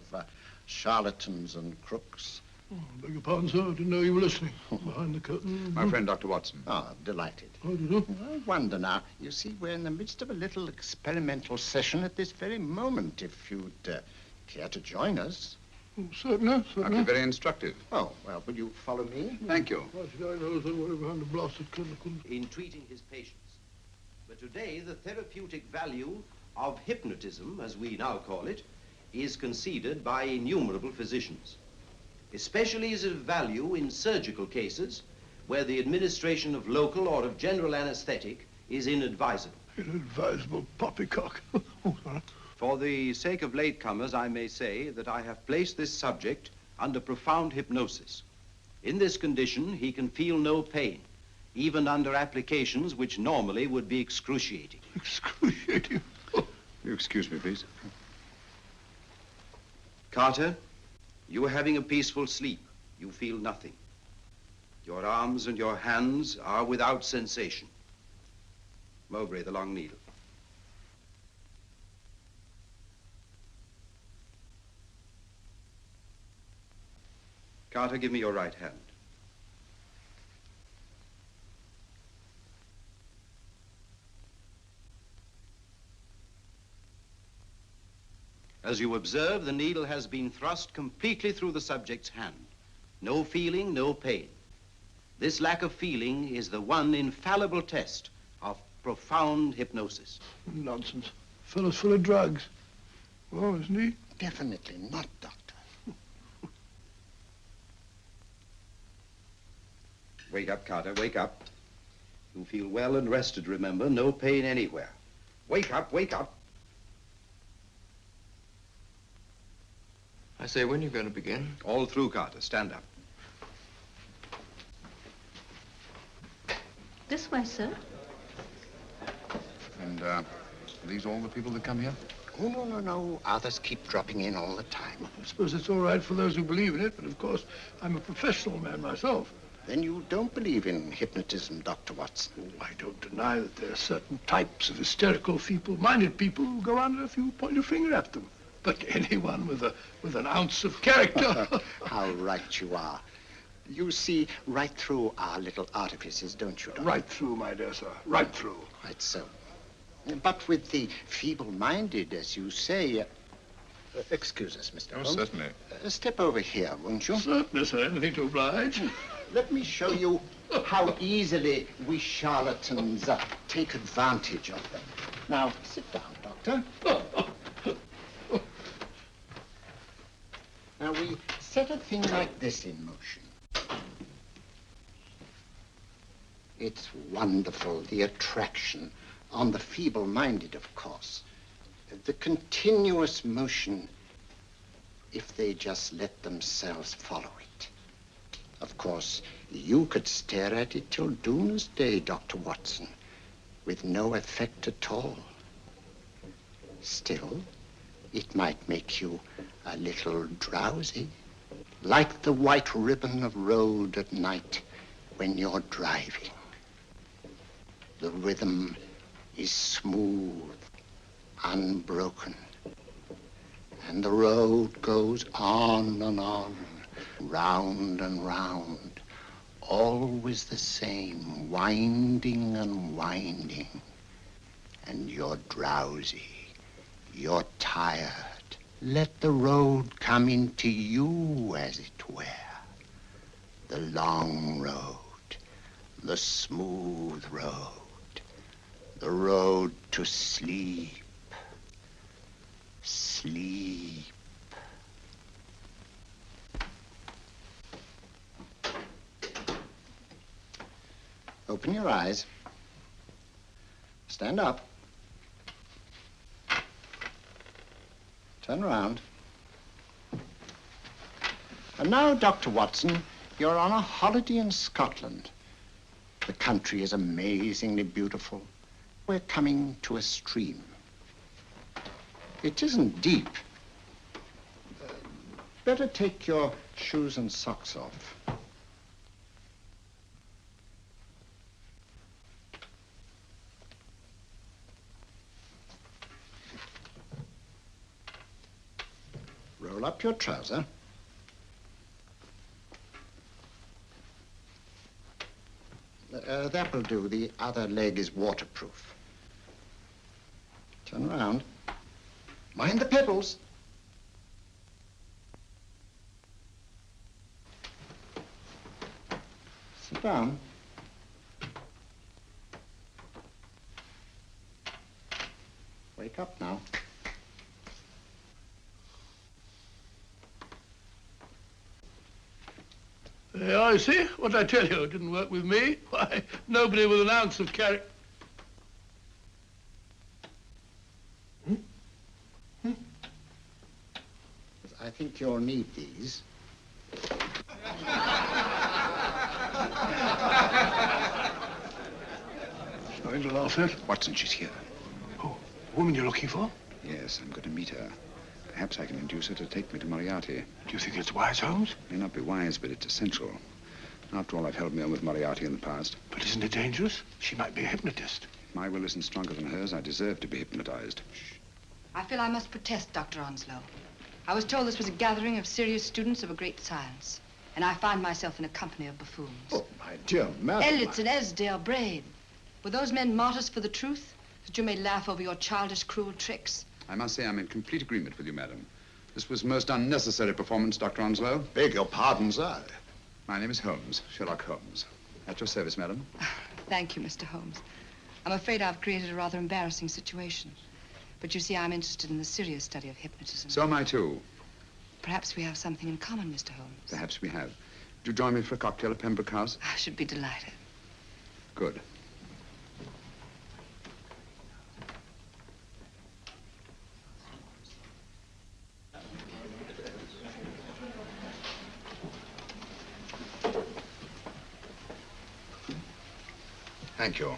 charlatans and crooks. Oh, beg your pardon, sir. I didn't know you were listening. Behind the curtain. My friend, Dr. Watson. Oh, delighted. How do you do? I wonder now. You see, we're in the midst of a little experimental session at this very moment. If you'd care to join us. Oh, certainly, certainly. That'd be very instructive. Oh, well, will you follow me? Thank you. Why should I know that we're behind the blasted curtain? In treating his patients. But today, the therapeutic value of hypnotism, as we now call it, is conceded by innumerable physicians. Especially is it of value in surgical cases where the administration of local or of general anesthetic is inadvisable. Inadvisable poppycock. Oh, sorry. For the sake of latecomers, I may say that I have placed this subject under profound hypnosis. In this condition, he can feel no pain. even under applications which normally would be excruciating. Excruciating? You excuse me, please. Carter, you are having a peaceful sleep. You feel nothing. Your arms and your hands are without sensation. Mowbray, the long needle. Carter, give me your right hand. As you observe, the needle has been thrust completely through the subject's hand. No feeling, no pain. This lack of feeling is the one infallible test of profound hypnosis. Nonsense. Fellow's full of drugs. Oh, isn't he? Definitely not, Doctor. Wake up, Carter, wake up. You feel well and rested, remember. No pain anywhere. Wake up, wake up. I say, when are you going to begin? All through, Carter. Stand up. This way, sir. And, are these all the people that come here? Oh, no. Others keep dropping in all the time. I suppose it's all right for those who believe in it, but of course, I'm a professional man myself. Then you don't believe in hypnotism, Dr. Watson? I don't deny that there are certain types of hysterical, feeble-minded people who go on if you point your finger at them. But anyone with an ounce of character... How right you are. You see right through our little artifices, don't you, Doctor? Right through, my dear sir. Right through. Quite so. But with the feeble-minded, as you say... excuse us, Mr. Holmes. Certainly. Step over here, won't you? Certainly, sir. Anything to oblige. Let me show you how easily we charlatans take advantage of them. Now, sit down, Doctor. Now, we set a thing like this in motion. It's wonderful, the attraction on the feeble-minded, of course. The continuous motion, if they just let themselves follow it. Of course, you could stare at it till doomsday, Dr. Watson, with no effect at all. Still, it might make you a little drowsy, like the white ribbon of road at night when you're driving. The rhythm is smooth, unbroken, and the road goes on and on, round and round, always the same, winding and winding. And you're drowsy, you're tired. Let the road come into you, as it were. The long road, the smooth road, the road to sleep. Sleep. Open your eyes. Stand up. Turn around. And now, Dr. Watson, you're on a holiday in Scotland. The country is amazingly beautiful. We're coming to a stream. It isn't deep. Better take your shoes and socks off. Roll up your trouser. That will do. The other leg is waterproof. Turn around. Mind the pedals. Sit down. Wake up now. Yeah, you see? What I tell you, it didn't work with me. Why, nobody with an ounce of character. I think you'll need these. Going to laugh at? Watson, she's here. Oh, the woman you're looking for? Yes, I'm going to meet her. Perhaps I can induce her to take me to Moriarty. Do you think it's wise, Holmes? It may not be wise, but it's essential. After all, I've held me on with Moriarty in the past. But isn't it dangerous? She might be a hypnotist. My will isn't stronger than hers. I deserve to be hypnotized. I feel I must protest, Dr. Onslow. I was told this was a gathering of serious students of a great science, and I find myself in a company of buffoons. Oh, my dear madam. Elliots and Esdale, Braid. Were those men martyrs for the truth? That you may laugh over your childish, cruel tricks? I must say I'm in complete agreement with you, madam. This was most unnecessary performance, Dr. Onslow. Beg your pardon, sir. My name is Holmes, Sherlock Holmes. At your service, madam. Thank you, Mr. Holmes. I'm afraid I've created a rather embarrassing situation. But you see, I'm interested in the serious study of hypnotism. So am I, too. Perhaps we have something in common, Mr. Holmes. Perhaps we have. Would you join me for a cocktail at Pembroke House? I should be delighted. Good. Thank you.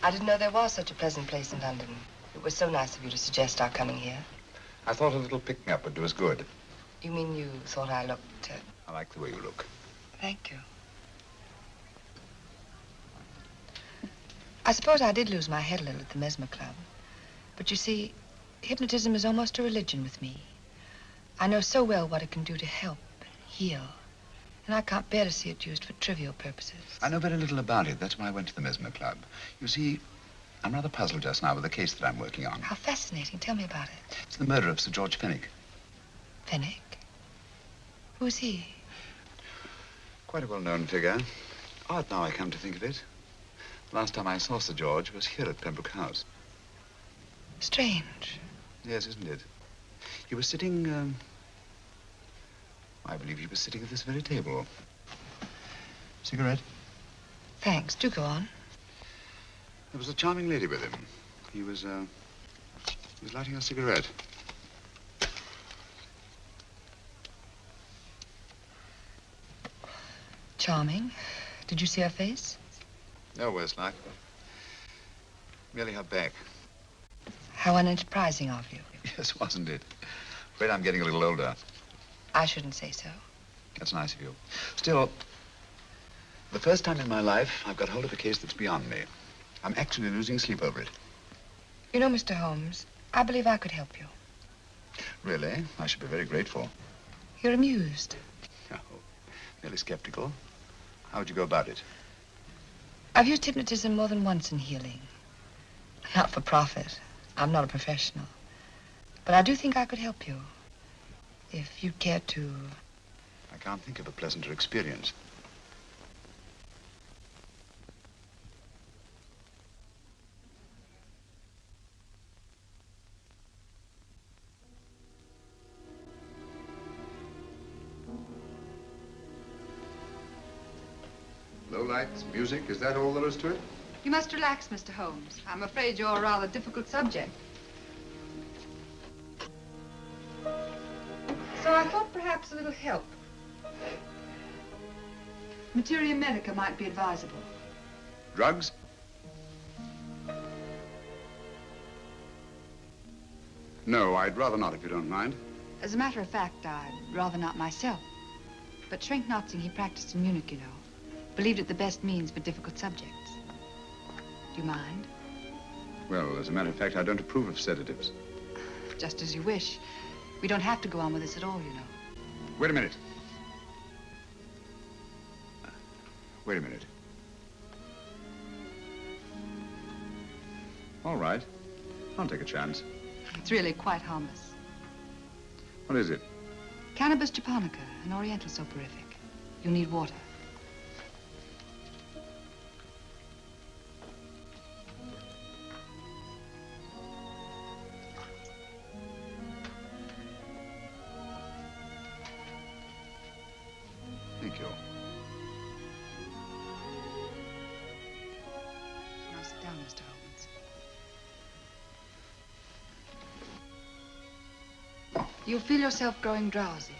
I didn't know there was such a pleasant place in London. It was so nice of you to suggest our coming here. I thought a little picking-up would do us good. You mean you thought I looked... I like the way you look. Thank you. I suppose I did lose my head a little at the Mesmer Club. But you see, hypnotism is almost a religion with me. I know so well what it can do to help, heal. And I can't bear to see it used for trivial purposes. I know very little about it. That's why I went to the Mesmer Club. You see, I'm rather puzzled just now with the case that I'm working on. How fascinating. Tell me about it. It's the murder of Sir George Fenwick. Fenwick? Who is he? Quite a well-known figure. Odd now I come to think of it. Last time I saw Sir George was here at Pembroke House. Strange. Yes, isn't it? He was sitting, I believe he was sitting at this very table. Cigarette? Thanks. Do go on. There was a charming lady with him. He was lighting a cigarette. Charming. Did you see her face? No worse luck. Merely her back. How unenterprising of you. Yes, wasn't it? Afraid I'm getting a little older. I shouldn't say so. That's nice of you. Still, the first time in my life, I've got hold of a case that's beyond me. I'm actually losing sleep over it. You know, Mr. Holmes, I believe I could help you. Really? I should be very grateful. You're amused. No, merely skeptical. How would you go about it? I've used hypnotism more than once in healing. Not for profit. I'm not a professional. But I do think I could help you. If you'd care to... I can't think of a pleasanter experience. Low lights, music, is that all there is to it? You must relax, Mr. Holmes. I'm afraid you're a rather difficult subject. So I thought perhaps a little help. Materia medica might be advisable. Drugs? No, I'd rather not, if you don't mind. As a matter of fact, I'd rather not myself. But Schrenk-Notzing, he practiced in Munich, you know. Believed it the best means for difficult subjects. Do you mind? Well, as a matter of fact, I don't approve of sedatives. Just as you wish. We don't have to go on with this at all, you know. Wait a minute. Wait a minute. All right. I'll take a chance. It's really quite harmless. What is it? Cannabis japonica, an oriental soporific. You need water. Thank you. Now sit down, Mr. Holmes. You'll feel yourself growing drowsy.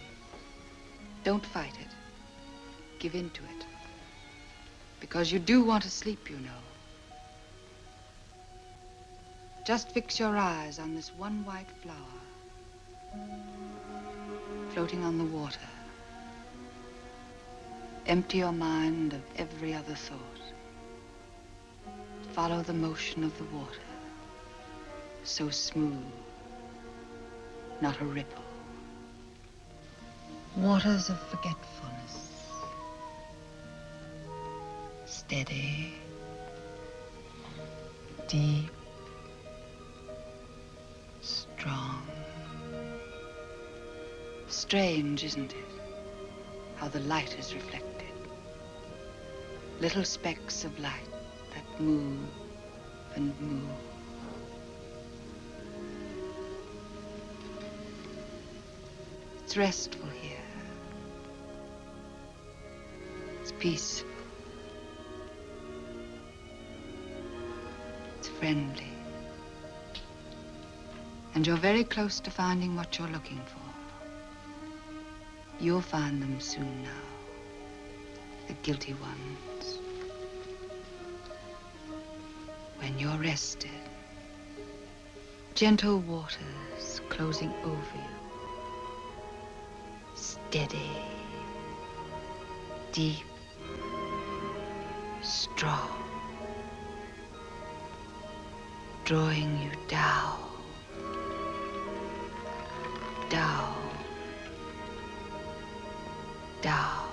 Don't fight it. Give in to it. Because you do want to sleep, you know. Just fix your eyes on this one white flower, floating on the water. Empty your mind of every other thought. Follow the motion of the water, so smooth, not a ripple. Waters of forgetfulness, steady, deep, strong. Strange, isn't it, how the light is reflected? Little specks of light that move and move. It's restful here. It's peaceful. It's friendly. And you're very close to finding what you're looking for. You'll find them soon now, the guilty ones. When you're rested, gentle waters closing over you. Steady, deep, strong, drawing you down, down, down.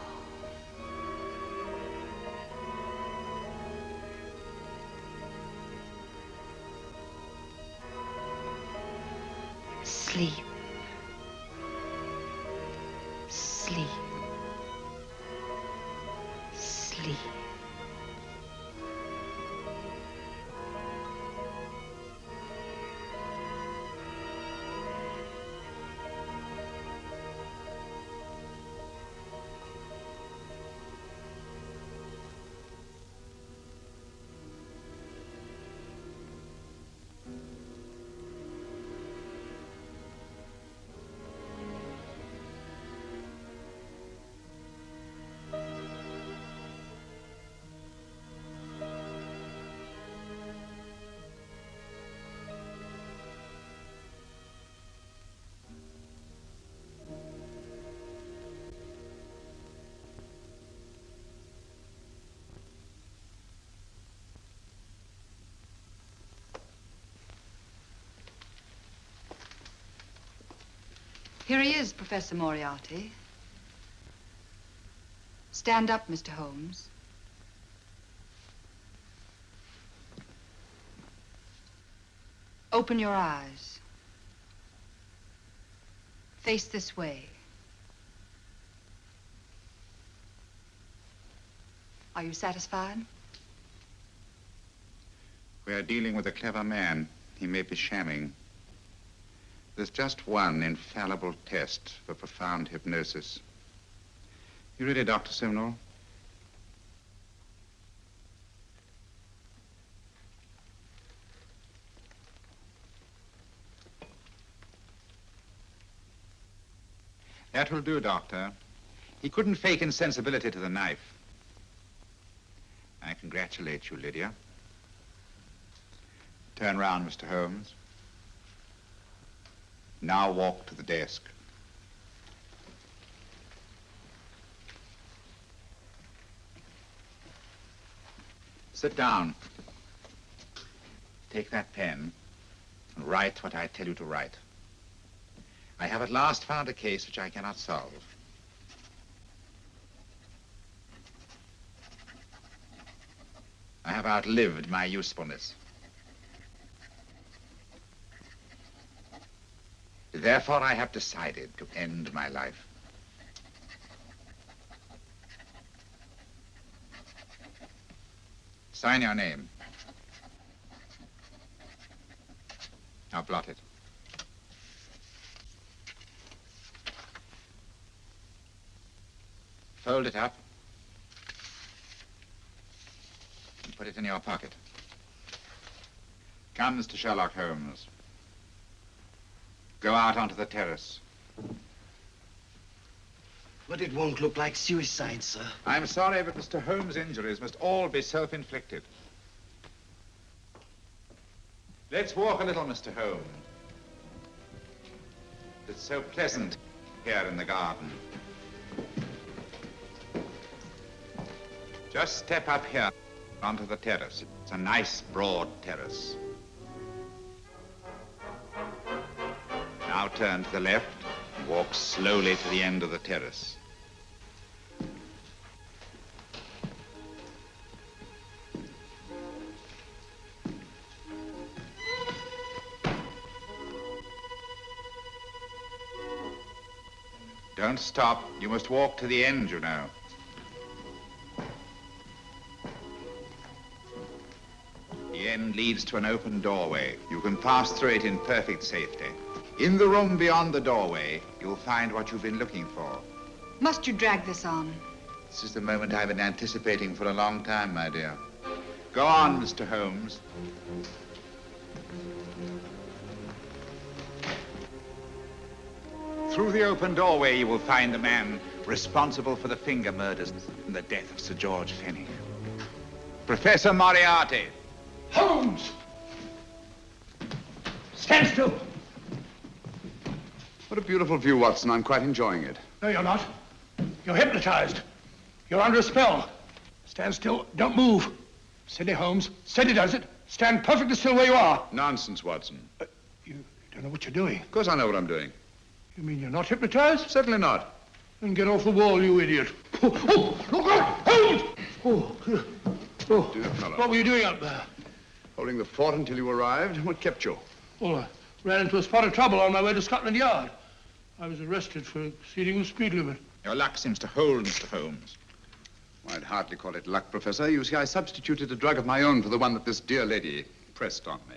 Sleep. Sleep. Sleep. Here he is, Professor Moriarty. Stand up, Mr. Holmes. Open your eyes. Face this way. Are you satisfied? We are dealing with a clever man. He may be shamming. There's just one infallible test for profound hypnosis. You ready, Dr. Simnel? That will do, Doctor. He couldn't fake insensibility to the knife. I congratulate you, Lydia. Turn round, Mr. Holmes. Now walk to the desk. Sit down. Take that pen and write what I tell you to write. I have at last found a case which I cannot solve. I have outlived my usefulness. Therefore, I have decided to end my life. Sign your name. Now blot it. Fold it up and put it in your pocket. Come, Mr. Sherlock Holmes. Go out onto the terrace. But it won't look like suicide, sir. I'm sorry, but Mr. Holmes' injuries must all be self-inflicted. Let's walk a little, Mr. Holmes. It's so pleasant here in the garden. Just step up here onto the terrace. It's a nice, broad terrace. Now turn to the left and walk slowly to the end of the terrace. Don't stop. You must walk to the end, you know. The end leads to an open doorway. You can pass through it in perfect safety. In the room beyond the doorway, you'll find what you've been looking for. Must you drag this on? This is the moment I've been anticipating for a long time, my dear. Go on, Mr. Holmes. Through the open doorway, you will find the man responsible for the finger murders and the death of Sir George Fenwick. Professor Moriarty. Holmes! Stand still. What a beautiful view, Watson. I'm quite enjoying it. No, you're not. You're hypnotized. You're under a spell. Stand still. Don't move. Steady, Holmes. Steady does it. Stand perfectly still where you are. Nonsense, Watson. You don't know what you're doing. Of course I know what I'm doing. You mean you're not hypnotized? Certainly not. Then get off the wall, you idiot. Oh, look out! Holmes! Oh, Dear fellow. What were you doing up there? Holding the fort until you arrived. What kept you? Well, I ran into a spot of trouble on my way to Scotland Yard. I was arrested for exceeding the speed limit. Your luck seems to hold, Mr. Holmes. I'd hardly call it luck, Professor. You see, I substituted a drug of my own for the one that this dear lady pressed on me.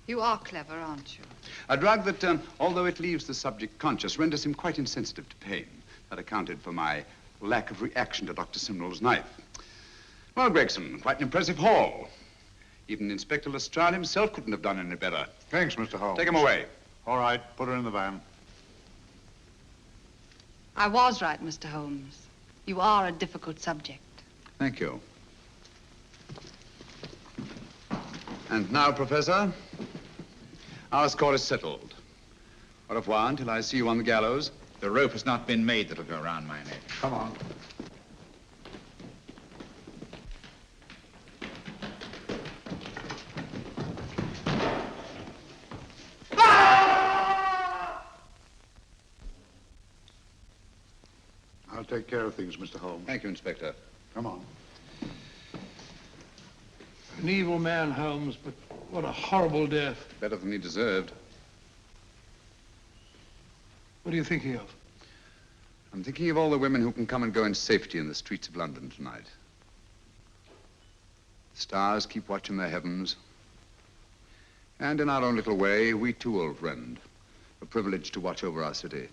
You are clever, aren't you? A drug that, although it leaves the subject conscious, renders him quite insensitive to pain. That accounted for my lack of reaction to Dr. Simnel's knife. Well, Gregson, quite an impressive haul. Even Inspector Lestrade himself couldn't have done any better. Thanks, Mr. Holmes. Take him away. All right, put her in the van. I was right, Mr. Holmes. You are a difficult subject. Thank you. And now, Professor, our score is settled. Au revoir until I see you on the gallows. The rope has not been made that'll go around my neck. Come on. I'll take care of things, Mr. Holmes. Thank you, Inspector. Come on. An evil man, Holmes, but what a horrible death. Better than he deserved. What are you thinking of? I'm thinking of all the women who can come and go in safety in the streets of London tonight. The stars keep watch in the heavens. And in our own little way, we too, old friend, are privileged to watch over our city.